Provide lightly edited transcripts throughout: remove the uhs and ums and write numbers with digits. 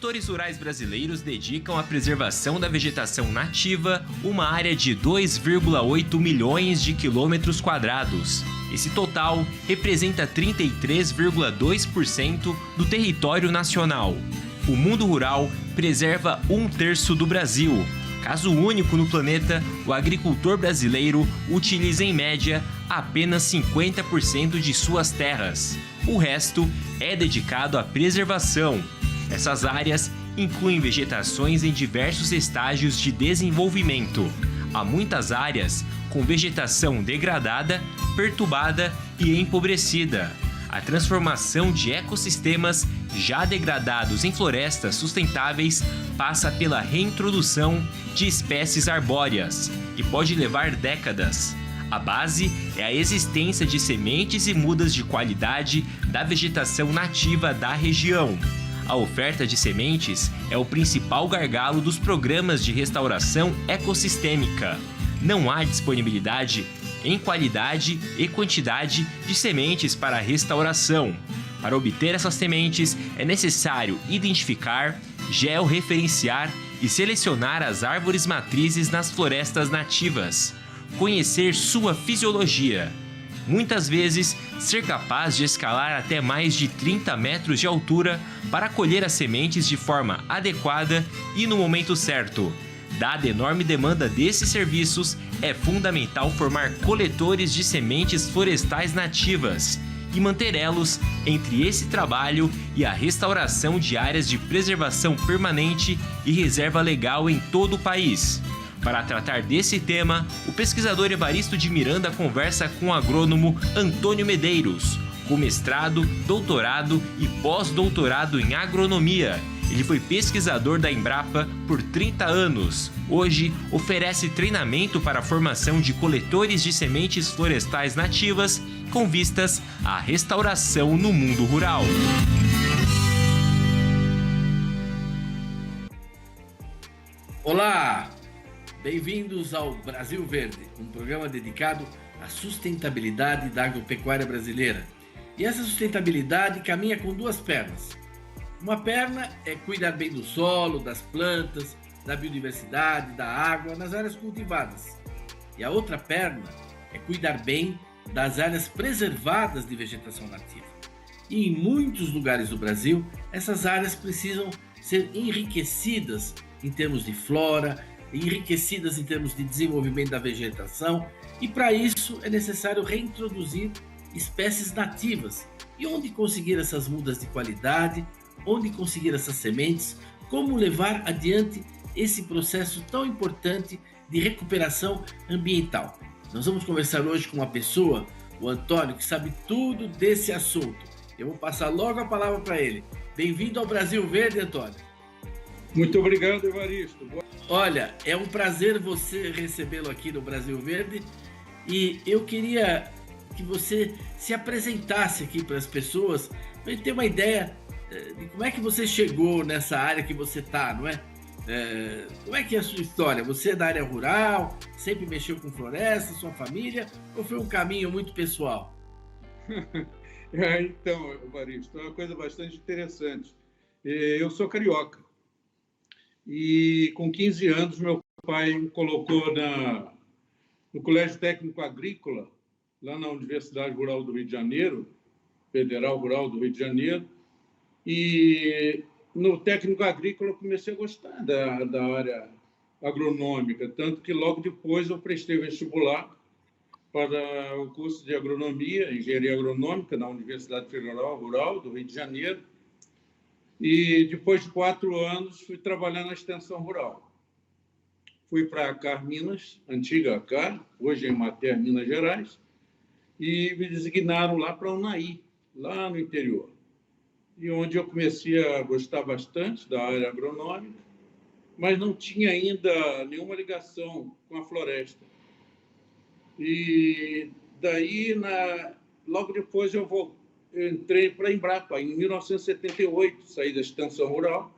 produtores rurais brasileiros dedicam à preservação da vegetação nativa uma área de 2,8 milhões de quilômetros quadrados. Esse total representa 33,2% do território nacional. O mundo rural preserva 1/3 do Brasil. Caso único no planeta, o agricultor brasileiro utiliza em média apenas 50% de suas terras. O resto é dedicado à preservação. Essas áreas incluem vegetações em diversos estágios de desenvolvimento. Há muitas áreas com vegetação degradada, perturbada e empobrecida. A transformação de ecossistemas já degradados em florestas sustentáveis passa pela reintrodução de espécies arbóreas e pode levar décadas. A base é a existência de sementes e mudas de qualidade da vegetação nativa da região. A oferta de sementes é o principal gargalo dos programas de restauração ecossistêmica. Não há disponibilidade em qualidade e quantidade de sementes para a restauração. Para obter essas sementes, é necessário identificar, georreferenciar e selecionar as árvores matrizes nas florestas nativas, conhecer sua fisiologia. Muitas vezes, ser capaz de escalar até mais de 30 metros de altura para colher as sementes de forma adequada e no momento certo. Dada a enorme demanda desses serviços, é fundamental formar coletores de sementes florestais nativas e manter elos entre esse trabalho e a restauração de áreas de preservação permanente e reserva legal em todo o país. Para tratar desse tema, o pesquisador Evaristo de Miranda conversa com o agrônomo Antônio Medeiros, com mestrado, doutorado e pós-doutorado em agronomia. Ele foi pesquisador da Embrapa por 30 anos. Hoje, oferece treinamento para a formação de coletores de sementes florestais nativas com vistas à restauração no mundo rural. Olá! Bem-vindos ao Brasil Verde, um programa dedicado à sustentabilidade da agropecuária brasileira. E essa sustentabilidade caminha com duas pernas. Uma perna é cuidar bem do solo, das plantas, da biodiversidade, da água nas áreas cultivadas. E a outra perna é cuidar bem das áreas preservadas de vegetação nativa. E em muitos lugares do Brasil, essas áreas precisam ser enriquecidas em termos de flora, enriquecidas em termos de desenvolvimento da vegetação, e para isso é necessário reintroduzir espécies nativas. E onde conseguir essas mudas de qualidade, onde conseguir essas sementes, como levar adiante esse processo tão importante de recuperação ambiental. Nós vamos conversar hoje com uma pessoa, o Antônio, que sabe tudo desse assunto. Eu vou passar logo a palavra para ele. Bem-vindo ao Brasil Verde, Antônio. Muito obrigado, Evaristo. Olha, é um prazer você recebê-lo aqui no Brasil Verde e eu queria que você se apresentasse aqui para as pessoas, para a gente ter uma ideia de como é que você chegou nessa área que você está, não é? Como é que é a sua história? Você é da área rural, sempre mexeu com floresta, sua família, ou foi um caminho muito pessoal? Então, Evaristo, é uma coisa bastante interessante. Eu sou carioca e com 15 anos meu pai me colocou no Colégio Técnico Agrícola, lá na Universidade Rural do Rio de Janeiro, Federal Rural do Rio de Janeiro, e no técnico agrícola eu comecei a gostar da área agronômica, tanto que logo depois eu prestei vestibular para o curso de agronomia, engenharia agronômica, na Universidade Federal Rural do Rio de Janeiro, e depois de 4 anos fui trabalhar na extensão rural. Fui para a CAR Minas, antiga CAR, hoje é Emater, Minas Gerais, e me designaram lá para a UNAI, lá no interior, e onde eu comecei a gostar bastante da área agronômica, mas não tinha ainda nenhuma ligação com a floresta. E daí, logo depois, eu entrei para a Embrapa, em 1978, saí da extensão rural,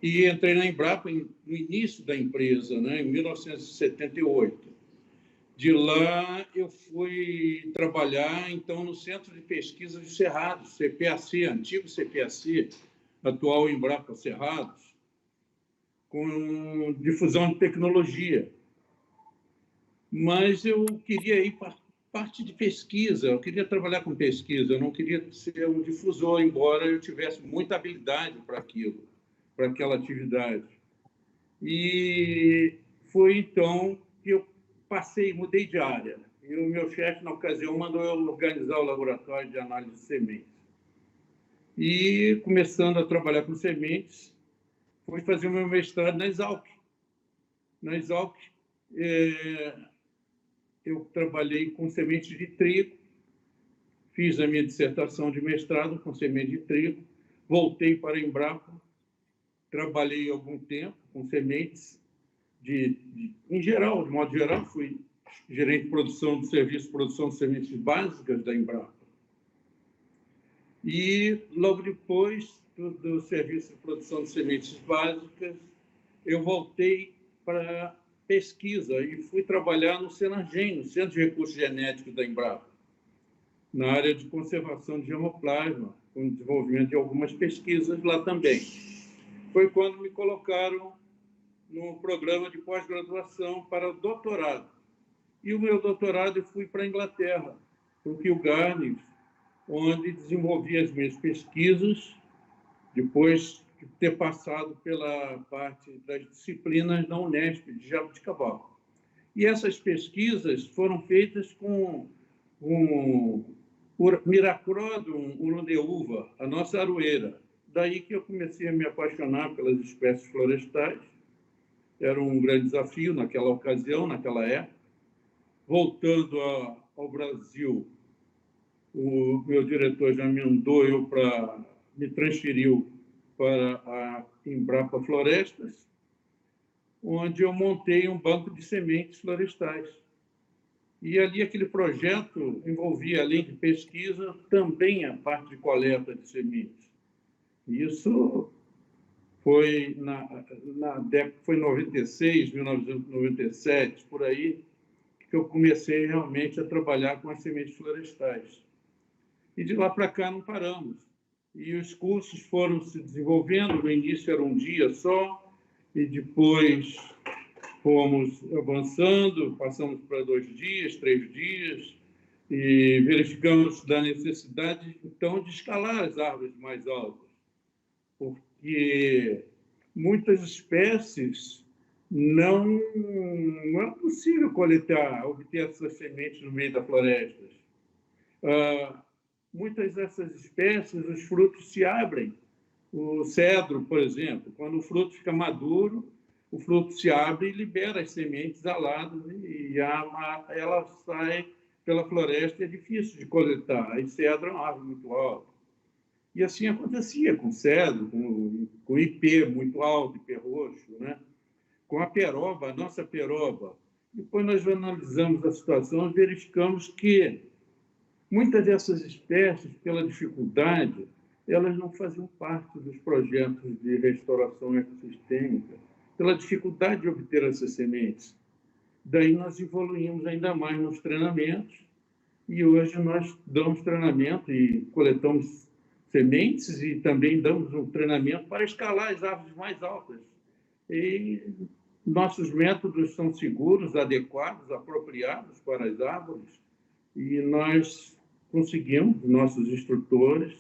e entrei na Embrapa no início da empresa, né, em 1978. De lá, eu fui trabalhar, então, no Centro de Pesquisa de Cerrado, CPAC, antigo CPAC, atual Embrapa Cerrados, com difusão de tecnologia. Mas eu queria ir para parte de pesquisa, eu queria trabalhar com pesquisa, eu não queria ser um difusor, embora eu tivesse muita habilidade para aquilo, para aquela atividade. E foi então que eu mudei de área. E o meu chefe, na ocasião, mandou eu organizar o laboratório de análise de sementes. E, começando a trabalhar com sementes, fui fazer o meu mestrado na Exalc. Na Exalc, eu trabalhei com sementes de trigo, fiz a minha dissertação de mestrado com semente de trigo, voltei para a Embrapa, trabalhei algum tempo com sementes em geral, de modo geral, fui gerente de produção do serviço de produção de sementes básicas da Embrapa. E, logo depois do serviço de produção de sementes básicas, eu voltei para pesquisa e fui trabalhar no Senagem, no Centro de Recursos Genéticos da Embrapa, na área de conservação de germoplasma, com o desenvolvimento de algumas pesquisas lá também. Foi quando me colocaram no programa de pós-graduação para o doutorado. E o meu doutorado eu fui para a Inglaterra, para o Kew Gardens, onde desenvolvi as minhas pesquisas, depois de ter passado pela parte das disciplinas da Unesp, de Jabuticabal. E essas pesquisas foram feitas com o Miracrodum urundeuva, a nossa aroeira. Daí que eu comecei a me apaixonar pelas espécies florestais. Era um grande desafio naquela ocasião, naquela época. Voltando ao Brasil, o meu diretor já me transferiu para a Embrapa Florestas, onde eu montei um banco de sementes florestais. E ali aquele projeto envolvia, além de pesquisa, também a parte de coleta de sementes. Isso foi na década, foi 96, 1997, por aí, que eu comecei realmente a trabalhar com as sementes florestais. E de lá para cá não paramos. E os cursos foram se desenvolvendo. No início era um dia só, e depois fomos avançando, passamos para 2 dias, 3 dias, e verificamos da necessidade, então, de escalar as árvores mais altas, porque muitas espécies não é possível obter essas sementes no meio da floresta. Muitas dessas espécies, os frutos se abrem. O cedro, por exemplo, quando o fruto fica maduro, o fruto se abre e libera as sementes aladas e ela sai pela floresta e é difícil de coletar. E cedro é uma árvore muito alta. E assim acontecia com cedro, com ipê muito alto, ipê roxo, né? Com a peroba, a nossa peroba. Depois nós analisamos a situação e verificamos que muitas dessas espécies, pela dificuldade, elas não faziam parte dos projetos de restauração ecossistêmica, pela dificuldade de obter essas sementes. Daí nós evoluímos ainda mais nos treinamentos e hoje nós damos treinamento e coletamos sementes e também damos um treinamento para escalar as árvores mais altas. E nossos métodos são seguros, adequados, apropriados para as árvores e nós conseguimos, nossos instrutores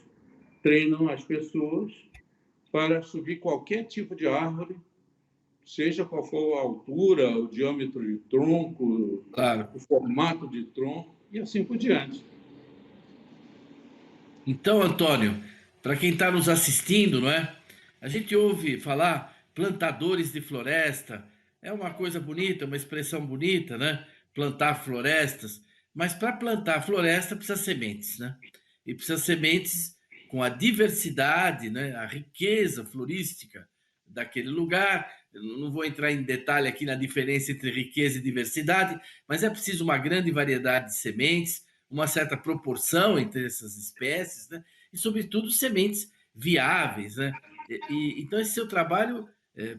treinam as pessoas para subir qualquer tipo de árvore, seja qual for a altura, o diâmetro de tronco, claro, o formato de tronco e assim por diante. Então, Antônio, para quem está nos assistindo, não é? A gente ouve falar plantadores de floresta, é uma coisa bonita, uma expressão bonita, né? Plantar florestas, mas para plantar floresta precisa sementes, né? E precisa sementes com a diversidade, né? A riqueza florística daquele lugar. Eu não vou entrar em detalhe aqui na diferença entre riqueza e diversidade, mas é preciso uma grande variedade de sementes, uma certa proporção entre essas espécies, né? E, sobretudo, sementes viáveis, né? Então, esse seu trabalho,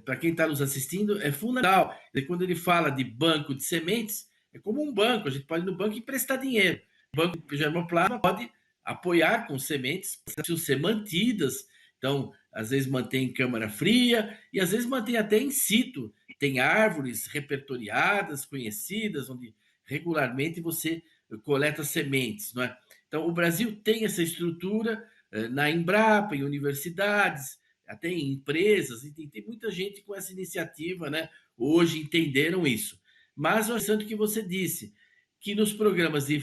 para quem está nos assistindo, é fundamental. E quando ele fala de banco de sementes, é como um banco, a gente pode ir no banco e emprestar dinheiro. O banco de germoplasma pode apoiar com sementes, precisam ser mantidas. Então, às vezes mantém em câmara fria e às vezes mantém até in situ. Tem árvores repertoriadas, conhecidas, onde regularmente você coleta sementes, não é? Então, o Brasil tem essa estrutura na Embrapa, em universidades, até em empresas, e tem muita gente com essa iniciativa, né? Hoje entenderam isso. Mas o interessante que você disse, que nos programas de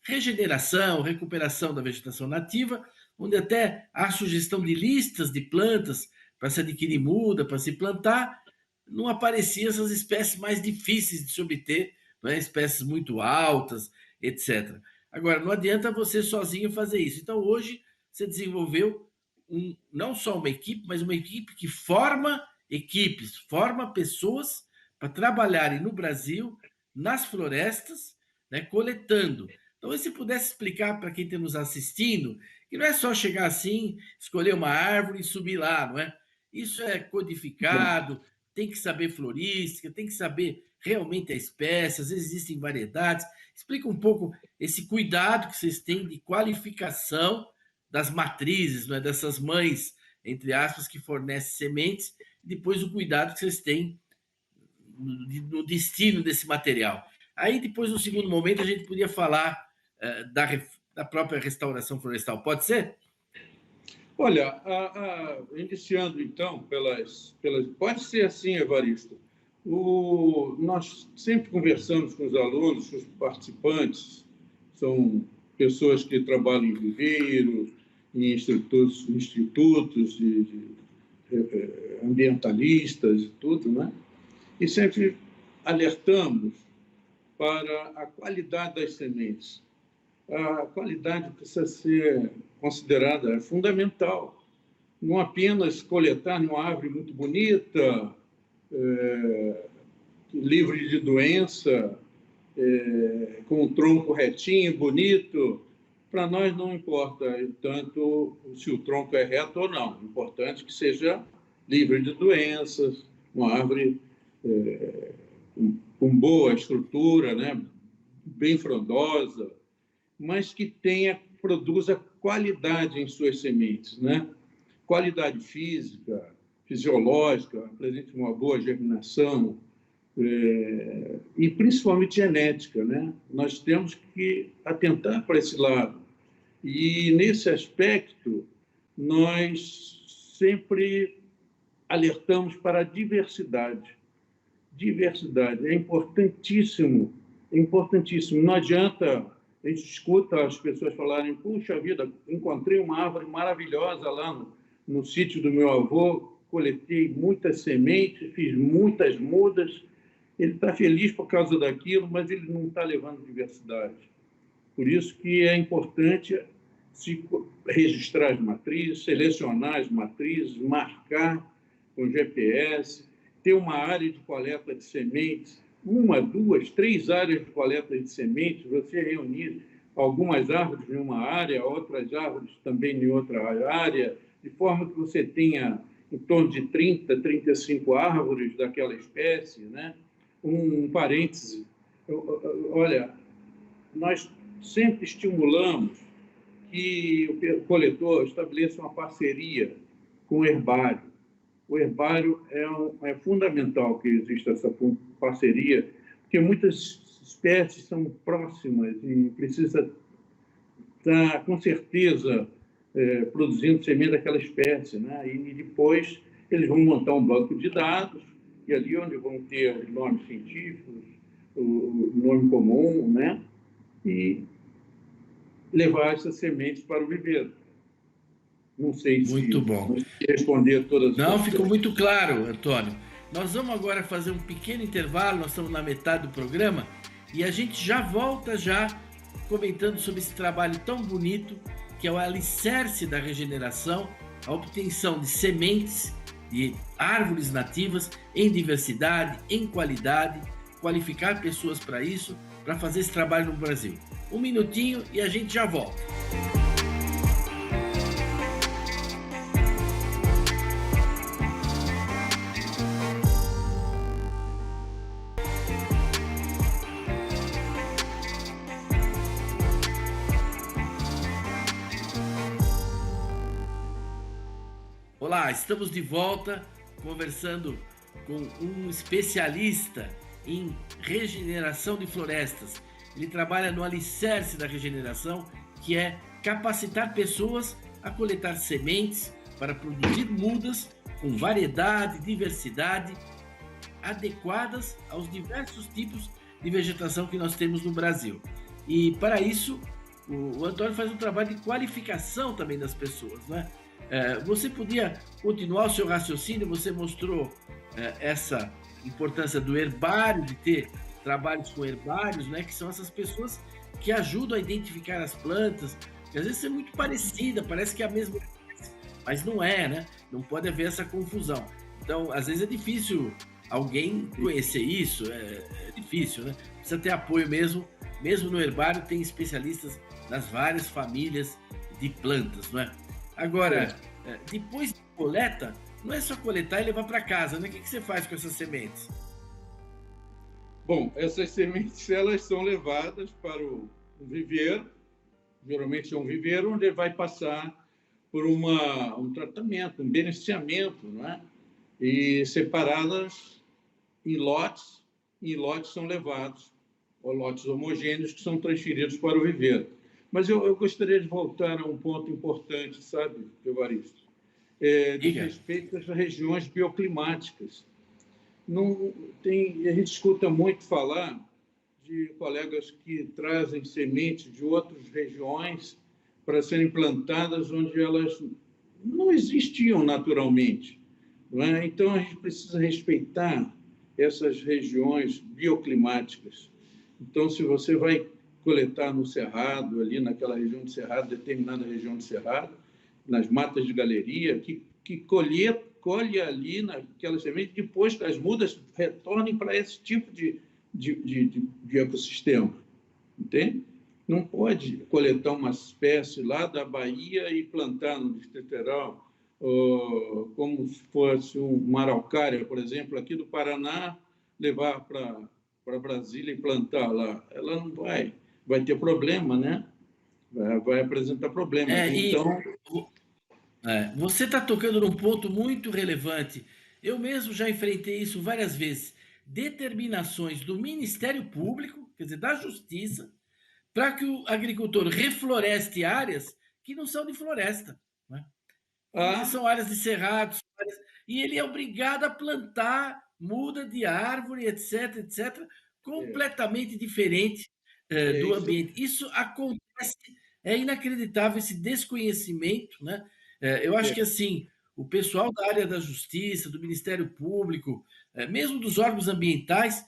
regeneração, recuperação da vegetação nativa, onde até há sugestão de listas de plantas para se adquirir muda, para se plantar, não apareciam essas espécies mais difíceis de se obter, não é? Espécies muito altas, etc. Agora, não adianta você sozinho fazer isso. Então, hoje, você desenvolveu não só uma equipe, mas uma equipe que forma equipes, forma pessoas para trabalharem no Brasil, nas florestas, né, coletando. Então, se pudesse explicar para quem está nos assistindo, que não é só chegar assim, escolher uma árvore e subir lá, não é? Isso é codificado, tem que saber florística, tem que saber realmente a espécie, às vezes existem variedades. Explica um pouco esse cuidado que vocês têm de qualificação das matrizes, não é? Dessas mães, entre aspas, que fornecem sementes, e depois o cuidado que vocês têm no destino desse material. Aí, depois, no segundo momento, a gente podia falar da própria restauração florestal. Pode ser? Olha, iniciando então pode ser assim, Evaristo. Nós sempre conversamos com os alunos, com os participantes, são pessoas que trabalham em viveiros, em institutos ambientalistas e tudo, né? E sempre alertamos para a qualidade das sementes. A qualidade precisa ser considerada fundamental. Não apenas coletar numa árvore muito bonita, livre de doença, com um tronco retinho, bonito. Para nós não importa tanto se o tronco é reto ou não. O importante é que seja livre de doenças, uma árvore com boa estrutura, né? Bem frondosa, mas que produza qualidade em suas sementes, né? Qualidade física, fisiológica, apresente uma boa germinação e principalmente genética, né? Nós temos que atentar para esse lado. E nesse aspecto, nós sempre alertamos para a diversidade. Diversidade é importantíssimo, é importantíssimo. Não adianta, a gente escuta as pessoas falarem: puxa vida, encontrei uma árvore maravilhosa lá no sítio do meu avô, coletei muitas sementes, fiz muitas mudas, ele está feliz por causa daquilo, mas ele não está levando diversidade. Por isso que é importante se registrar as matrizes, selecionar as matrizes, marcar com GPS, ter uma área de coleta de sementes, 1, 2, 3 áreas de coleta de sementes, você reunir algumas árvores em uma área, outras árvores também em outra área, de forma que você tenha em torno de 30, 35 árvores daquela espécie, né? Um parêntese, olha, nós sempre estimulamos que o coletor estabeleça uma parceria com o herbário. O herbário é fundamental que exista essa parceria, porque muitas espécies são próximas e precisa estar, com certeza, produzindo semente daquela espécie, né? E depois eles vão montar um banco de dados, e ali onde vão ter os nomes científicos, o nome comum, né? E levar essas sementes para o viveiro. Não sei se muito bom. Responder todas as Não, ficou muito claro, Antônio. Nós vamos agora fazer um pequeno intervalo, nós estamos na metade do programa, e a gente já volta comentando sobre esse trabalho tão bonito, que é o alicerce da regeneração, a obtenção de sementes de árvores nativas em diversidade, em qualidade, qualificar pessoas para isso, para fazer esse trabalho no Brasil. Um minutinho e a gente já volta. Olá, estamos de volta conversando com um especialista em regeneração de florestas. Ele trabalha no alicerce da regeneração, que é capacitar pessoas a coletar sementes para produzir mudas com variedade e diversidade adequadas aos diversos tipos de vegetação que nós temos no Brasil. E para isso, o Antônio faz um trabalho de qualificação também das pessoas, né? Você podia continuar o seu raciocínio? Você mostrou essa importância do herbário, de ter trabalhos com herbários, né? Que são essas pessoas que ajudam a identificar as plantas, que às vezes é muito parecida, parece que é a mesma coisa, mas não é, né? Não pode haver essa confusão. Então, às vezes é difícil alguém conhecer isso, é difícil, né? Precisa ter apoio mesmo. Mesmo no herbário tem especialistas nas várias famílias de plantas, não é? Agora, depois de coleta, não é só coletar e levar para casa, né? O que você faz com essas sementes? Bom, essas sementes elas são levadas para um viveiro, geralmente é um viveiro onde vai passar por um tratamento, um beneficiamento, não é? E separadas em lotes são levados, ou lotes homogêneos que são transferidos para o viveiro. Mas eu gostaria de voltar a um ponto importante, sabe, Evaristo? De respeito às regiões bioclimáticas. A gente escuta muito falar de colegas que trazem sementes de outras regiões para serem plantadas onde elas não existiam naturalmente, não é? Então, a gente precisa respeitar essas regiões bioclimáticas. Então, se você vai coletar no Cerrado, ali naquela região do Cerrado, determinada região do Cerrado, nas matas de galeria, que colhe ali naquela semente, depois que as mudas retornem para esse tipo de ecossistema, entende? Não pode coletar uma espécie lá da Bahia e plantar no Distrito Federal, como se fosse uma araucária, por exemplo, aqui do Paraná, levar para Brasília e plantar lá. Ela não vai ter problema, né? Vai apresentar problema. Então... Você está tocando num ponto muito relevante. Eu mesmo já enfrentei isso várias vezes. Determinações do Ministério Público, quer dizer, da Justiça, para que o agricultor refloreste áreas que não são de floresta, né? Que são áreas de cerrados, e ele é obrigado a plantar muda de árvore, etc., etc., completamente diferente do ambiente. Isso acontece, é inacreditável esse desconhecimento, né? Eu acho que, assim, o pessoal da área da Justiça, do Ministério Público, mesmo dos órgãos ambientais,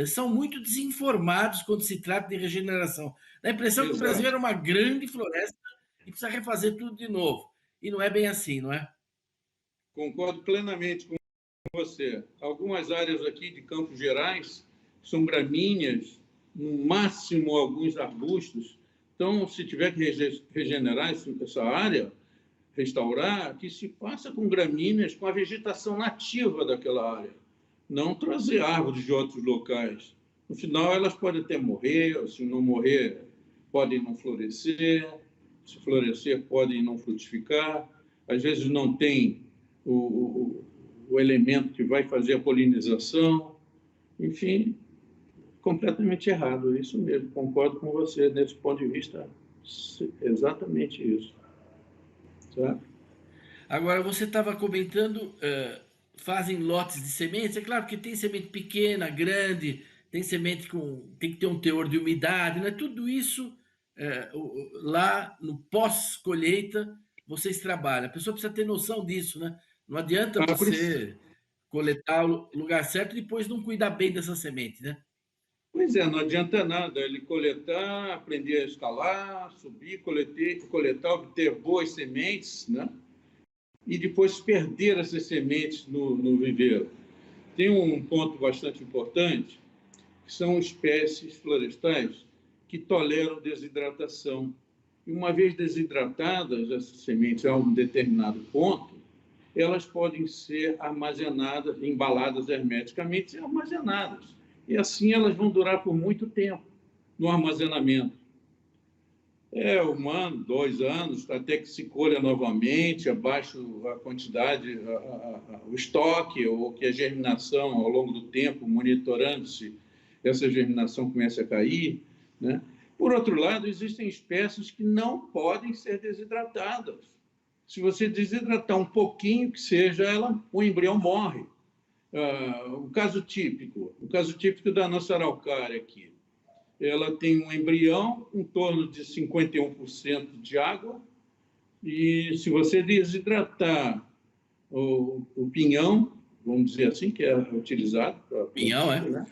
são muito desinformados quando se trata de regeneração. Dá a impressão que o Brasil era uma grande floresta e precisa refazer tudo de novo. E não é bem assim, não é? Concordo plenamente com você. Algumas áreas aqui de Campos Gerais são gramíneas, no máximo alguns arbustos. Então, se tiver que regenerar essa área, restaurar, que se faça com gramíneas, com a vegetação nativa daquela área, não trazer árvores de outros locais. No final, elas podem até morrer, ou se não morrer, podem não florescer, se florescer, podem não frutificar, às vezes não tem o elemento que vai fazer a polinização, enfim, completamente errado, isso mesmo, concordo com você, nesse ponto de vista, exatamente isso. Sabe? Agora, você estava comentando, fazem lotes de sementes, é claro que tem semente pequena, grande, tem semente tem que ter um teor de umidade, né? Tudo isso, lá no pós-colheita, vocês trabalham. A pessoa precisa ter noção disso, né? Não adianta você coletar o lugar certo e depois não cuidar bem dessa semente, né? Pois é, não adianta nada ele coletar, aprender a escalar, subir, coletar, obter boas sementes, né? E depois perder essas sementes no viveiro. Tem um ponto bastante importante, que são espécies florestais que toleram desidratação. E uma vez desidratadas, essas sementes a um determinado ponto, elas podem ser armazenadas, embaladas hermeticamente e armazenadas. E assim elas vão durar por muito tempo no armazenamento. Um ano, 2 anos, até que se colha novamente, abaixo a quantidade, o estoque, ou que a germinação, ao longo do tempo, monitorando-se, essa germinação começa a cair, né? Por outro lado, existem espécies que não podem ser desidratadas. Se você desidratar um pouquinho que seja, o embrião morre. O caso típico da nossa araucária aqui, ela tem um embrião em torno de 51% de água, e se você desidratar o pinhão, vamos dizer assim, que é utilizado para pinhão, né?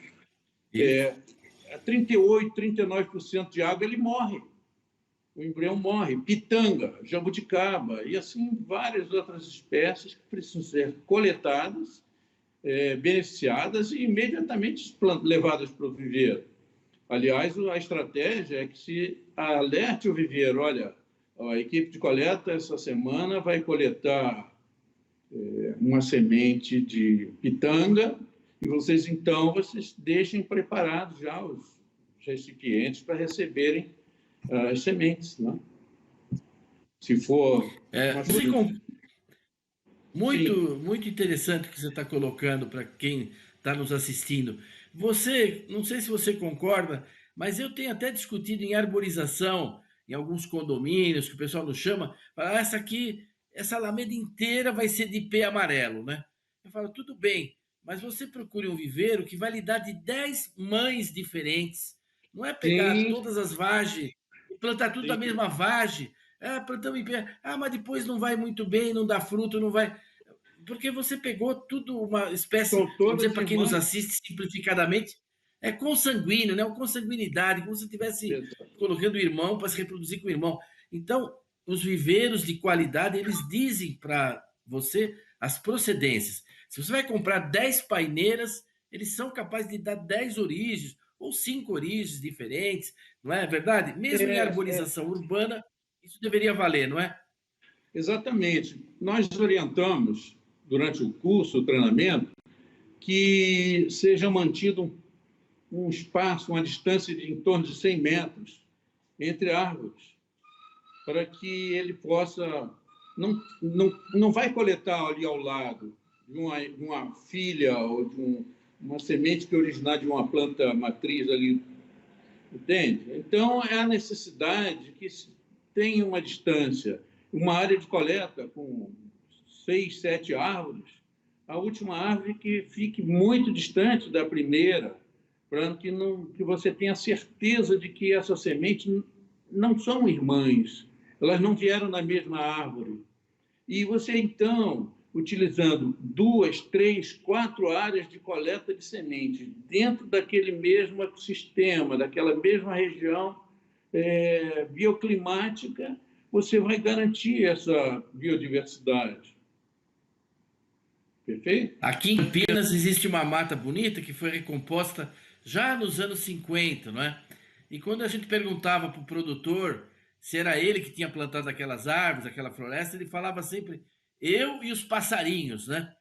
38%, 39% de água, ele morre. O embrião morre. Pitanga, jabuticaba, e assim várias outras espécies que precisam ser coletadas, beneficiadas e imediatamente levadas para o viveiro. Aliás, a estratégia é que se alerte o viveiro: olha, a equipe de coleta essa semana vai coletar uma semente de pitanga, e vocês deixem preparados já os recipientes para receberem as sementes, né? Se for... Muito interessante o que você está colocando para quem está nos assistindo. Não sei se você concorda, mas eu tenho até discutido em arborização, em alguns condomínios, que o pessoal nos chama, fala, essa alameda inteira vai ser de ipê amarelo, né? Eu falo, tudo bem, mas você procure um viveiro que vai lhe dar de 10 mães diferentes. Não é pegar todas as vagens e plantar tudo da mesma vagem. Plantamos ipê, mas depois não vai muito bem, não dá fruto, não vai... Porque você pegou tudo uma espécie, vamos dizer, para quem nos assiste simplificadamente, é consanguíneo, né? Uma consanguinidade, como se estivesse colocando o irmão para se reproduzir com o irmão. Então, os viveiros de qualidade, eles dizem para você as procedências. Se você vai comprar 10 paineiras, eles são capazes de dar 10 origens, ou 5 origens diferentes, não é verdade? Mesmo em arborização urbana, isso deveria valer, não é? Exatamente. Nós orientamos, durante o curso, o treinamento, que seja mantido um espaço, uma distância de em torno de 100 metros entre árvores, para que ele possa... Não vai coletar ali ao lado de uma filha ou de uma semente que originar de uma planta matriz ali, entende? Então, é a necessidade que tenha uma distância, uma área de coleta com 6, 7 árvores, a última árvore que fique muito distante da primeira, para que você tenha certeza de que essas sementes não são irmãs, elas não vieram da mesma árvore. E você, então, utilizando 2, 3, 4 áreas de coleta de sementes dentro daquele mesmo ecossistema, daquela mesma região bioclimática, você vai garantir essa biodiversidade. Perfeito? Aqui em Campinas existe uma mata bonita que foi recomposta já nos anos 50, não é? E quando a gente perguntava para o produtor se era ele que tinha plantado aquelas árvores, aquela floresta, ele falava sempre, eu e os passarinhos, né?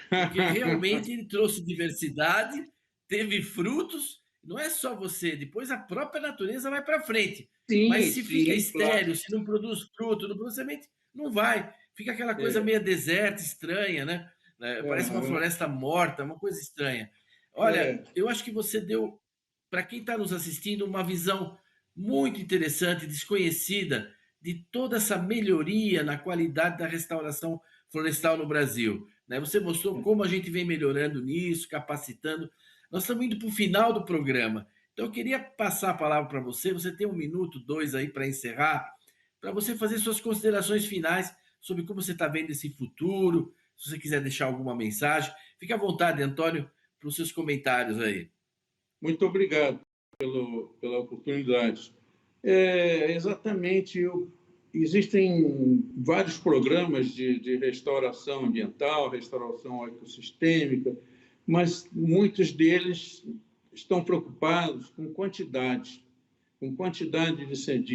Porque realmente ele trouxe diversidade, teve frutos, não é só você, depois a própria natureza vai para frente. Mas se fica estéril, se não produz fruto, não produz semente, não vai. Fica aquela coisa meio deserta, estranha, né? Parece uma floresta morta, uma coisa estranha. Olha, eu acho que você deu, para quem está nos assistindo, uma visão muito interessante, desconhecida, de toda essa melhoria na qualidade da restauração florestal no Brasil. Você mostrou como a gente vem melhorando nisso, capacitando. Nós estamos indo para o final do programa. Então, eu queria passar a palavra para você. Você tem 1 minuto, 2 aí para encerrar, para você fazer suas considerações finais sobre como você está vendo esse futuro. Se você quiser deixar alguma mensagem, fique à vontade, Antônio, para os seus comentários aí. Muito obrigado pela oportunidade. Exatamente, existem vários programas de restauração ambiental, restauração ecossistêmica, mas muitos deles estão preocupados com quantidade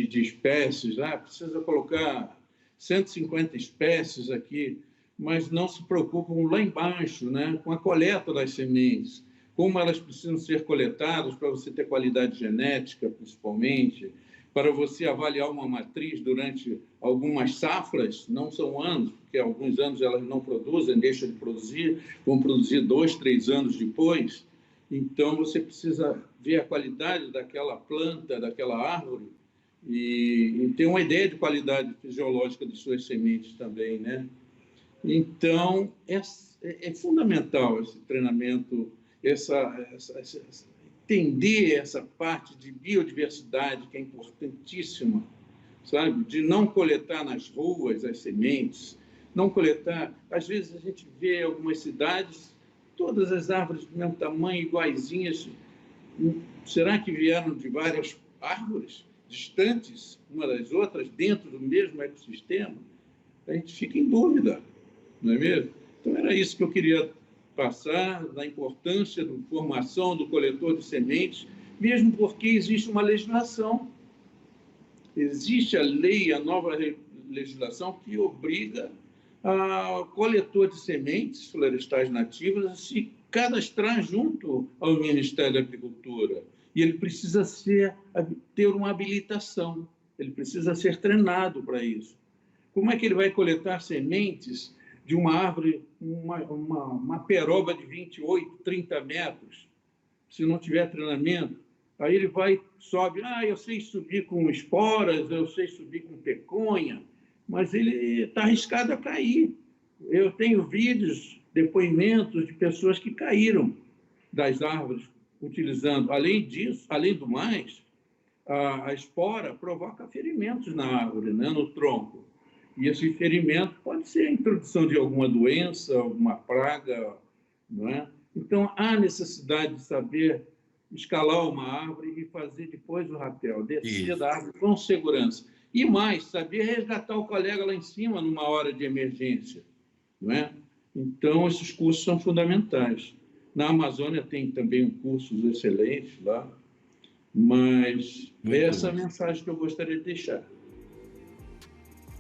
de espécies. Precisa colocar 150 espécies aqui, mas não se preocupam lá embaixo, né, com a coleta das sementes, como elas precisam ser coletadas para você ter qualidade genética, principalmente, para você avaliar uma matriz durante algumas safras, não são anos, porque alguns anos elas não produzem, deixam de produzir, vão produzir 2, 3 anos depois. Então, você precisa ver a qualidade daquela planta, daquela árvore, e ter uma ideia de qualidade fisiológica de suas sementes também, né? Então, é fundamental esse treinamento, entender essa parte de biodiversidade, que é importantíssima, sabe? De não coletar nas ruas as sementes, não coletar... Às vezes, a gente vê algumas cidades, todas as árvores do mesmo tamanho, iguaizinhas. Será que vieram de várias árvores distantes uma das outras, dentro do mesmo ecossistema? A gente fica em dúvida, não é mesmo? Então, era isso que eu queria passar, da importância da formação do coletor de sementes, mesmo porque existe uma legislação. Existe a lei, a nova legislação, que obriga a coletor de sementes florestais nativas a se cadastrar junto ao Ministério da Agricultura. E ele precisa ter uma habilitação, ele precisa ser treinado para isso. Como é que ele vai coletar sementes de uma árvore, uma peroba de 28, 30 metros, se não tiver treinamento? Aí ele sobe, eu sei subir com esporas, eu sei subir com peconha, mas ele está arriscado a cair. Eu tenho vídeos, depoimentos de pessoas que caíram das árvores utilizando. Além disso, além do mais, a espora provoca ferimentos na árvore, né, no tronco. E esse ferimento pode ser a introdução de alguma doença, alguma praga, não é? Então, há necessidade de saber escalar uma árvore e fazer depois o rapel, descer da árvore com segurança. E mais, saber resgatar o colega lá em cima numa hora de emergência, não é? Então, esses cursos são fundamentais. Na Amazônia tem também cursos excelentes lá, mas essa é a mensagem que eu gostaria de deixar.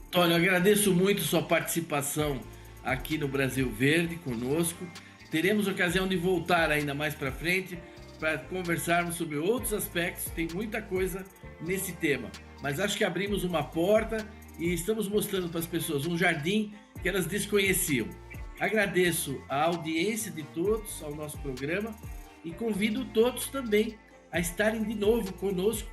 Antônio, agradeço muito sua participação aqui no Brasil Verde conosco. Teremos ocasião de voltar ainda mais para frente para conversarmos sobre outros aspectos. Tem muita coisa nesse tema, mas acho que abrimos uma porta e estamos mostrando para as pessoas um jardim que elas desconheciam. Agradeço a audiência de todos ao nosso programa e convido todos também a estarem de novo conosco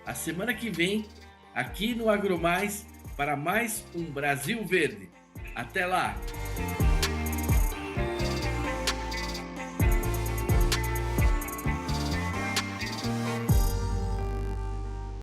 a semana que vem aqui no AgroMais para mais um Brasil Verde. Até lá!